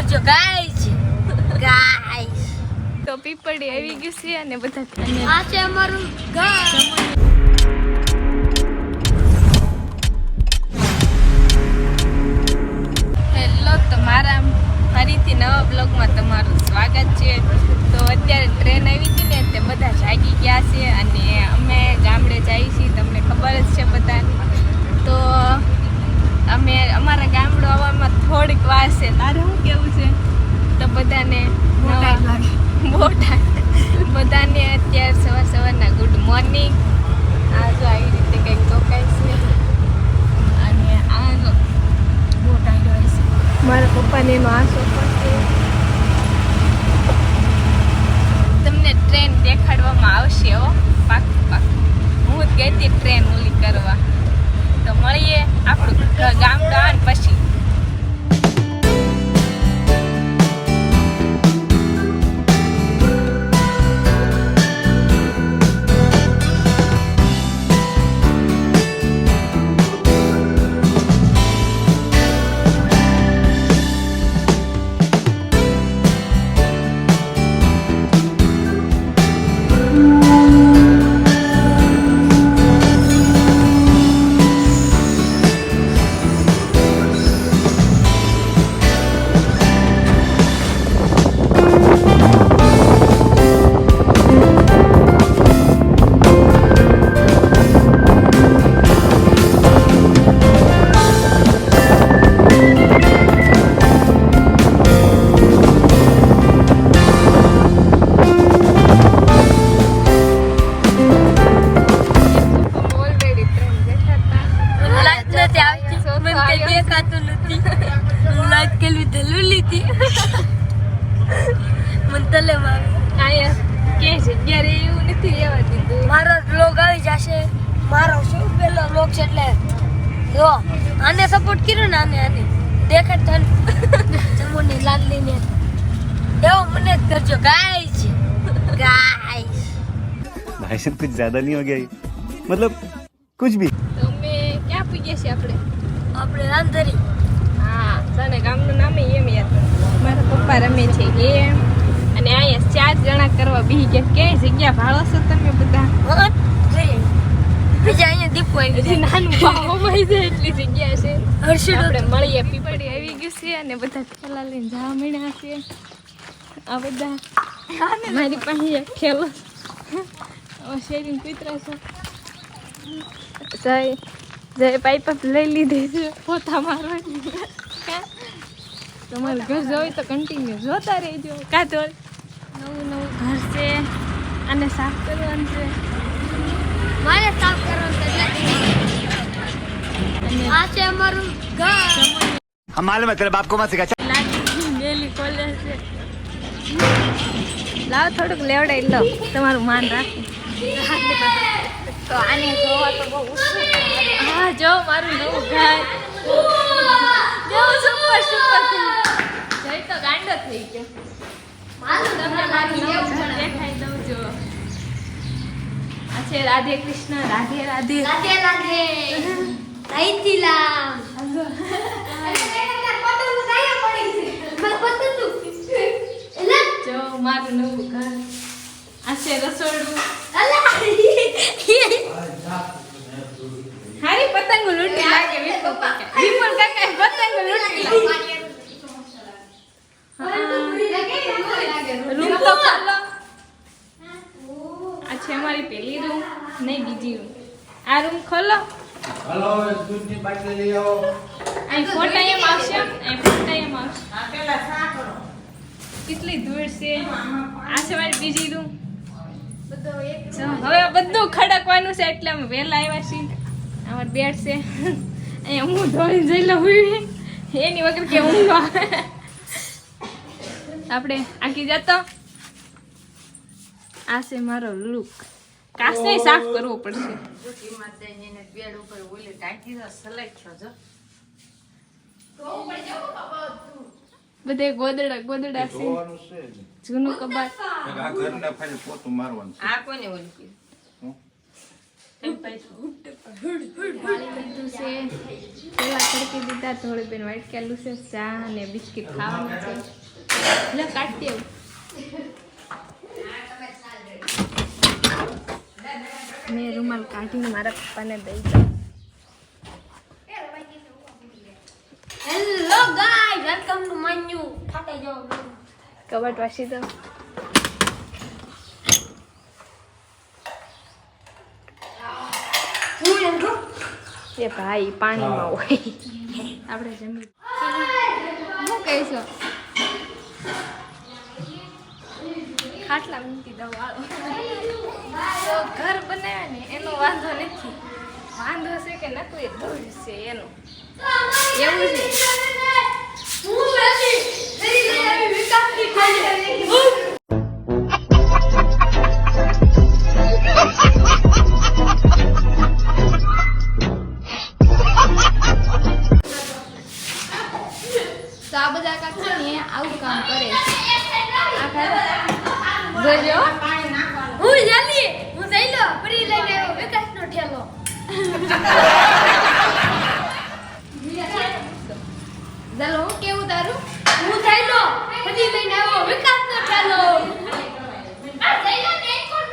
જો ગાઈસ તો પીપળી આવી ગઈ છે અને બધા આ છે અમારું ઘર. હેલો, તમારા ફરીથી નવા બ્લોગમાં તમારું સ્વાગત છે. તો અત્યારે ટ્રેન આવી હતી ને તે બધા જાગી ગયા છે અને અમે ગામડે જઈએ છીએ, તમને ખબર જ છે બધાને. તો અમે અમારા ગામડું આવવામાં થોડીક વાર છે. તારે શું કેવું છે? તો બધાને બધાને અત્યારે સવારના ગુડ મોર્નિંગ. આ જો આવી રીતે કંઈક રોકાય છે અને આ જો મારા પપ્પાને એનો આ સોફા છે. તમને ટ્રેન દેખાડવામાં આવશે હો, પાક્કું પાક્કું. હું જ ગઈ હતી ટ્રેન ઓલી કરવા. તો મળીએ આપણું ગામડું આવે પછી. મારો બ્લોગ આવી જશે. મારો શું પેલો બ્લોગ છે એટલે જો આને સપોર્ટ કર્યો ને આને દેખાડ તને જમુની લાડલી ને એવો મને જ કરજો ગાઈસ. भाई साहब कुछ ज्यादा नहीं हो गया ये? मतलब कुछ भी. તો અમે ક્યાં પૂગ્યા છીએ આપણે રામધરી. હા, તને ગામનું નામ એમ યાદ. મારા પપ્પા રમે છે ગેમ અને અહીંયા 4 જણા કરવા બેસી ગયા. ક્યાંય જગ્યા ભાળો છો તમે બધા? બીજા અહીંયા દીપો આવી હજી નાનું ભાવમાં જાય એટલી જગ્યા છે. હર્ષદ આપણે મળીએ. પીપળી આવી ગયું છે અને બધા ઠેલા લઈને જવા મળ્યા છે. આ બધા મારી પાસે એક ઠેલો શેરીને કૂતરા છે. જય પાઇપ લઈ લીધી છે પોતા મારવાની. તમારું ઘર જોઈ તો કન્ટિન્યુ જોતા રહેજો. કાતો નવું ઘર છે અને સાફ કરવાનું છે. મારે સાફ કરવાનું છે. આ છે અમારું ઘર. हम मालूम है तेरे बाप को मत सिखा. ડેલી કોલેજ છે. લાવ થોડુંક લેવડાવી લો, તમારું માન રાખું. તો આને જોવા તો બહુ હા જો મારું નવું ઘર જો સુપર જઈ તો ગાંડો થઈ ગયો. તમને મારું નવું ઘર દેખાઈ દઉં જો. આ છે રાધે કૃષ્ણ. રાધે રાધે રાધે રાધે. અહીંથી લાવ. જો મારું નવું ઘર. આ છે રસોડું. હારી પતંગો લૂંટી લાગે. વિપુલ કાકા પતંગો લૂંટી લાગે. રૂમ તો ખોલો. આ છે અમારી પેલી રૂમ, નહીં બીજી રૂમ. આ રૂમ ખોલો. હલો, દૂધની બાટલી લઈ આવો. અહીં ફોટા એમ આવશે. અહીં ફોટા એમ આવશે. કેટલી ધૂળ છે. આ છે મારી બીજી રૂમ. હવે બધું ખડકવાનું છે એટલે અમે વહેલા આવ્યા છીએ. અમારો બેડ છે. અહીંયા હું ધોઈને જઈ લઉં એની વગર કે ઊંઘ આવે. આપણે આખી જતો. આ છે મારો લુક. કાસને સાફ કરવો પડશે. બધે ગોદડા છે. જૂનું કબાટ. આ ઘરને ફરી પોતું મારવાનું છે. આ કોને ઓલી કીધું? લીધું છે પેલા ખડકી દીધા થોડી બેન વાઈટ કેલું છે ચા અને બિસ્કિટ ખાવાનું છે એટલે કાઢતી આવું મેં રૂમાલ કાઢીને મારા પપ્પાને દઈ દઉં hello guys welcome to my new ફાટે જાવ કબાટ વાસી દઉં હું એમ કહું એ ભાઈ પાણીમાં હોય આપણે જમી શું કહીશો ખાટલા મૂકી દઉં વાળો તો ઘર બનાવ્યા ને એનો વાંધો નથી વાંધો છે કે નતું એ ધૂળ છે એનો એવું છે હું બેસી તેરી આવી વિકાસની ખાલી તો આ બધા કાક છે ને આવું કામ કરે છે જોજો હું જલ્દી હું જઈ લો ફરી લઈને આવ્યો વિકાસનો ઠેલો ચાલો હું કેવું તારું હું જઈ લો ફરી લઈને આવ્યો વિકાસનો ઠેલો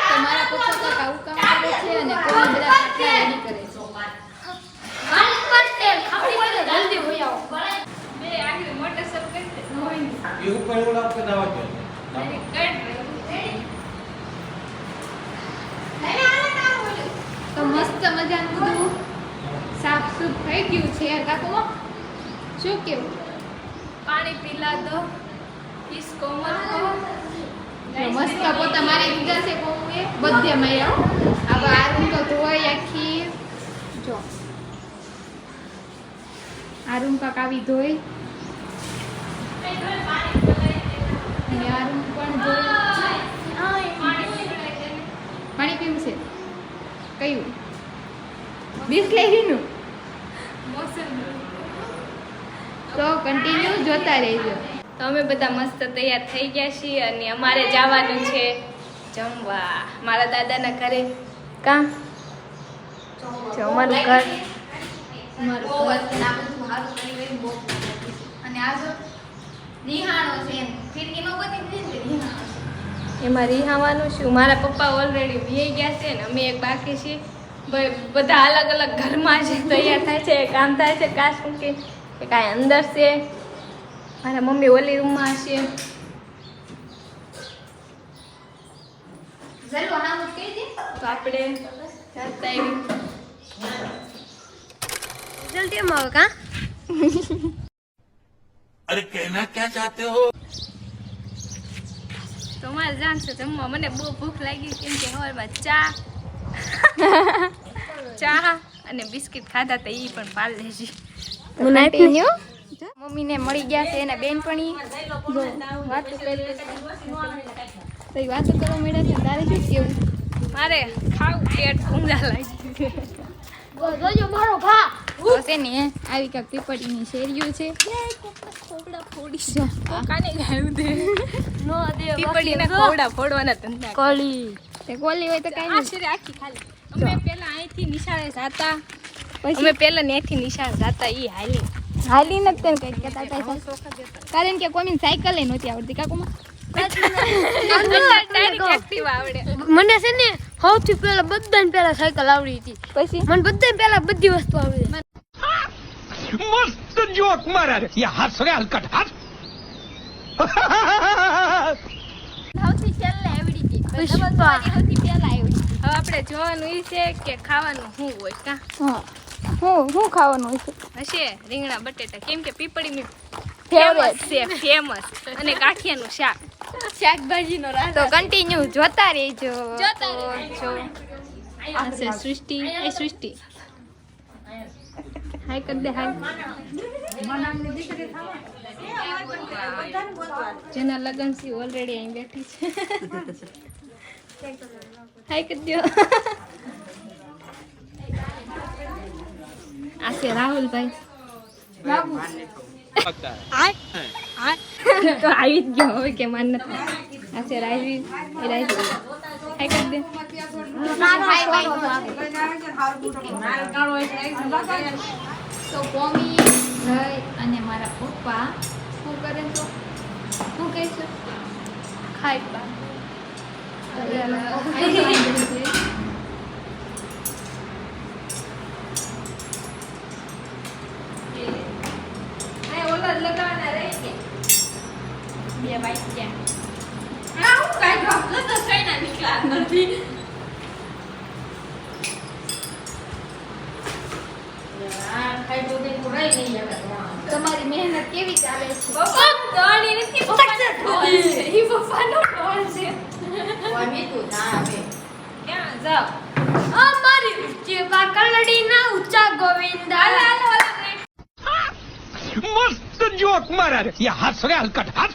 તો મારા પપ્પા કાક આવું કામ કરે છે અને કોઈ બધા ખાટલા રેડી કરે છે મારી પાસે ખાલી પડે જલ્દી હોઈ આવો બે આગળ મોટર સબ કરતે હોય એ ઉપર એવું લાગતું ના હોય તો મસ્ત મજાનું બધું સાફ સુફ થઈ ગયું છે કાકુ શું કેવું પાણી પીલા દો इसको मत को મસ્ત પોતા મારી દીધા છે કોમુએ બધે માર્યો હવે આ રૂમ તો ધોઈ આખી જો આ રૂમ કાક આવી ધોઈ અને આ રૂમ પણ ધોઈ પાણી પીવું છે કયું બિસ્લેરીનું તો કન્ટિન્યુ જોતા રહેજો તો અમે બધા મસ્ત તૈયાર થઈ ગયા છીએ અને અમારે જવાનું છે જમવા મારા દાદાના ઘરે કાં જો અમારું ઘર અને આ જો નિહાણો છે એમ ખીડકી નો બધી નિહાણો એમાં રિહાવાનું શું મારા પપ્પા ઓલરેડી વી ગયા છે ને અમે એક બાકી છીએ બધા અલગ અલગ ઘરમાં છે તૈયાર થાય છે કામ થાય છે કાશ મૂકી કે કાંઈ અંદર છે મારા મમ્મી ઓલી રૂમમાં હશે જરૂર હા મુજ કહી દે તો આપણે જાતા એવી જલ્દી માં કા અરે કહેના ક્યાં ચાહતે હો તો મારે જાણ છે જમવા મને બહુ ભૂખ લાગી કેમ કે સવારમાં ચા અને બિસ્કિટ ખાધા તો એ પણ પાલ લેજી મમ્મીને મળી ગયા છે એના બેનપણી વાતો કરવા મળ્યા છે તારે શું કેવું મારે ખાવું પેટ ઊંઘા લાગી જોજો મારો ભા તો છે ને આવી કાંક પીપળીની શેરીઓ છે ખોબડા ફોડી છે કાને ગાયું દે નો દે પીપળીના ખોબડા ફોડવાના ધંધા કોલી તે કોલી હોય તો કાંઈ નહીં શેરી આખી ખાલી અમે પહેલા અહીંથી નિશાળે જાતા અમે પહેલા ત્યાંથી નિશાળે જાતા ઈ હાલી નથી તેને કંઈક કહેતા કારણ કે કોઈ સાયકલ નહોતી આવડતી કાકુમાં મને છે ને સૌથી પહેલા બધાને પહેલા સાયકલ આવડી હતી પછી મને બધાને પહેલા બધી વસ્તુ આવડી मस्त जोक मारा रे ये हंस रे हलकट हंस સૌથી છેલ્લે આવડી હતી પુષ્પા. સૌથી પહેલા આવડી હવે આપણે જોવાનું એ છે કે ખાવાનું શું હોય કા હું ખાવાનું હોય છે હશે રીંગણા બટેટા કેમ કે પીપળીની ફેમસ છે ફેમસ અને કાઠિયાનું શાક શાકભાજીનો રાત તો કન્ટિન્યુ જોતા રહેજો આ છે સૃષ્ટિ એ સૃષ્ટિ હાય કર દે હાય જેના લગન છે ઓલરેડી અહીં બેઠી છે હાય કર દો આ છે રાહુલભાઈ બાબુ તો આવી જ ગયો હવે કે માન નથી આ છે રાજવી એ રાજવી હાય કરી દે. તો મમ્મી જય અને મારા પપ્પા શું કરે તો શું કહે છે ખાઈ પા ઓલા લગાવવાના રહી ગયા બે વાઈ ગયા હું કાઈ ગયો તો કઈ ના નીકળા નથી તમારી મહેનત કેવી ચાલે છે પપ્પા દોડી નથી પપ્પાનો ફોન છે ઈ પપ્પાનો ફોન છે મમ્મી તું ના આવે ક્યાં જાવ અમારી જે કાકલડી ના ઊંચા ગોવિંદ હાલો હાલો હાલો मस्त जोक मारा रे ये हंस रहे हलकट हंस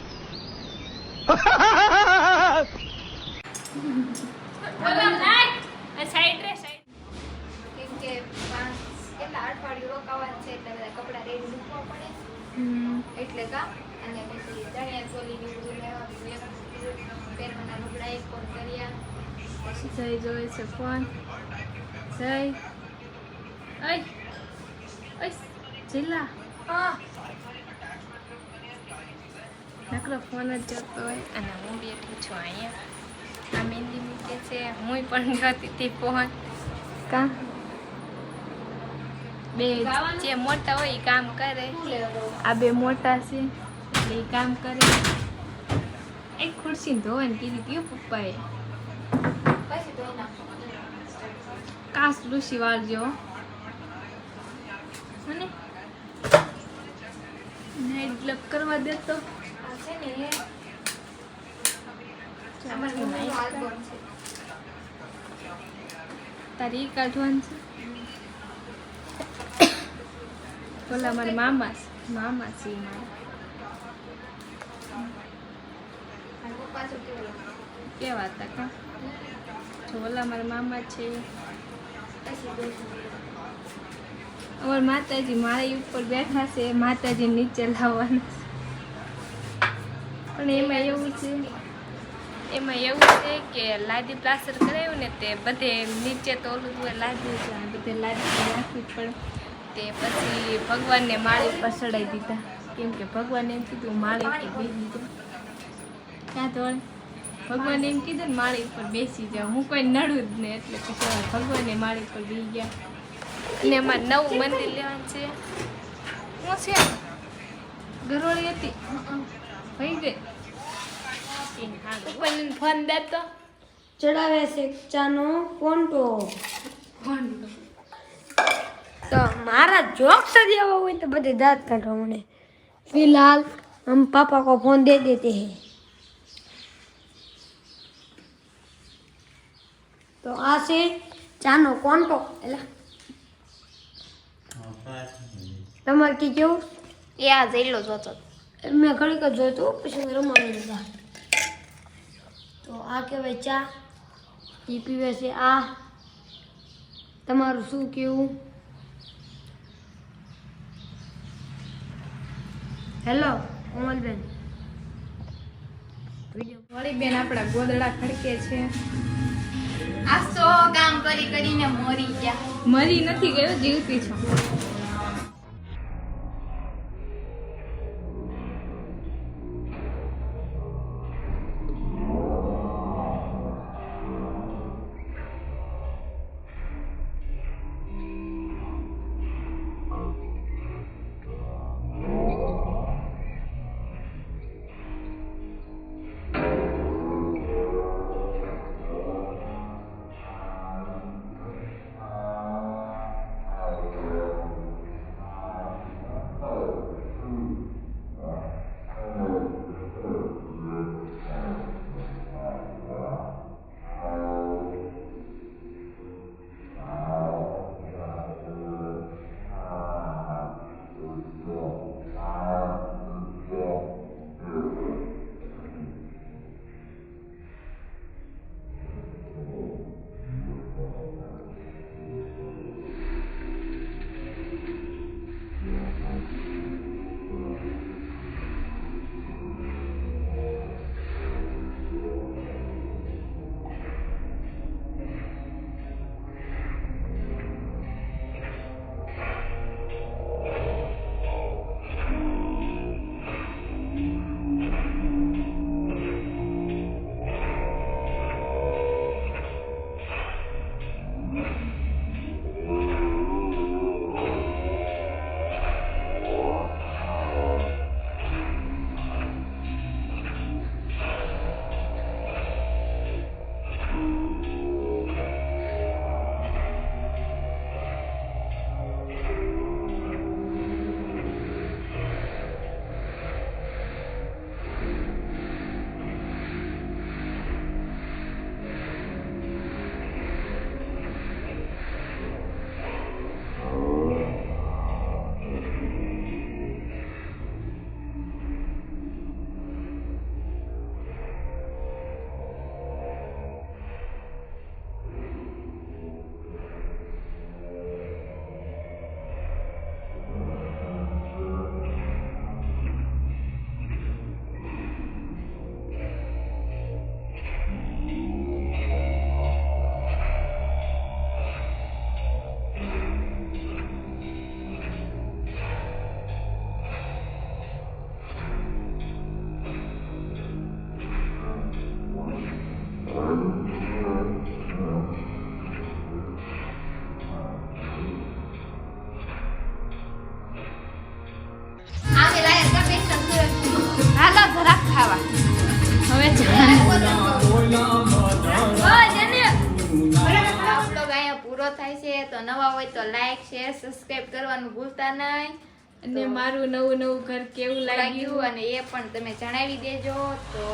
બોલો નાય સાઈડ રે સાઈડ કેમ કે કેટલા અઠવાડિયું રોકાવાનું છે એટલે બધા કપડા રેડી મૂકવા પડે એટલે કા અને પછી ચણિયા ચોલી ની બધું લેવાનું પહેરવાના લુગડા એક કોટ કર્યા જય જોવે છે ફોન જય ઓય ઓય જિલ્લા નકરો ફોન જ જોતો હોય અને હું બેઠી છું અહીંયા આ મહેંદી મૂકે છે હું પણ જોતી હતી ફોન કા બે જે મોટા હોય એ કામ કરે આ બે મોટા છે એટલે એ કામ કરે એક ખુરશી ધોવાની કીધી હતી પપ્પાએ પછી ધોઈ નાખવાનું કાસ ઋષિ વાળજો મને નાઈટ ક્લબ કરવા દે તો આ છે ને અમારું નવું આલ્બમ છે તારી ઈ કાઢવાનું છે બોલા મારા મામા છે ઈ મારા આ પપ્પા શું કેવું કેવા હતા કા જો ઓલા મારા મામા છે પછી જોઈશું અમારા માતાજી મારી ઉપર બેઠા છે માતાજી નીચે લાવવાના છે પણ એમાં એવું છે કે લાદી પ્લાસ્ટર કરાવ્યું ને તે બધે નીચે તો ઓલું તું લાદી બધે લાદી નાખવી પડે તે પછી ભગવાનને માળી ઉપર ચડાવી દીધા કેમ કે ભગવાને એમ કીધું માળી ઉપર બેસી જાઓ ક્યાં તો ભગવાને એમ કીધું ને માળી ઉપર બેસી જાઓ હું કોઈ નડું જ ને એટલે પછી ભગવાને માળી ઉપર બેસી ગયા અને એમાં નવું મંદિર લેવાનું છે શું છે ગરોળી હતી થઈ ગઈ ફોન દેતો ચડાવે છે ચાનો કોન્ટો તો મારા જોક્સ જ એવા હોય તો બધે દાંત કાઢો મને फिलहाल हम पापा को फोन दे देते हैं तो आ से ચાનો કોન્ટો એટલે તમારે કે કેવું એ આ જેટલો જોતો મેં ઘડીક જ જોયું પછી મેં રમવાનું લીધા તો આ કહેવાય ચા એ પીવે છે આ તમારું શું કેવું હેલો કોમલબેન વળી બેન આપણા ગોદડા ખડકે છે આ તો કામ કરી કરીને મરી ગયા મરી નથી ગયો જીવતી છું હાલો જરાક ખાવા હવે બ્લોગ અહીંયા પૂરો થાય છે તો નવા હોય તો લાઈક શેર સબસ્ક્રાઇબ કરવાનું ભૂલતા નહીં અને મારું નવું ઘર કેવું લાગ્યું લાગ્યું અને એ પણ તમે જણાવી દેજો તો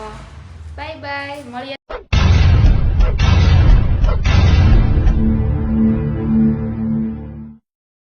બાય બાય મળીએ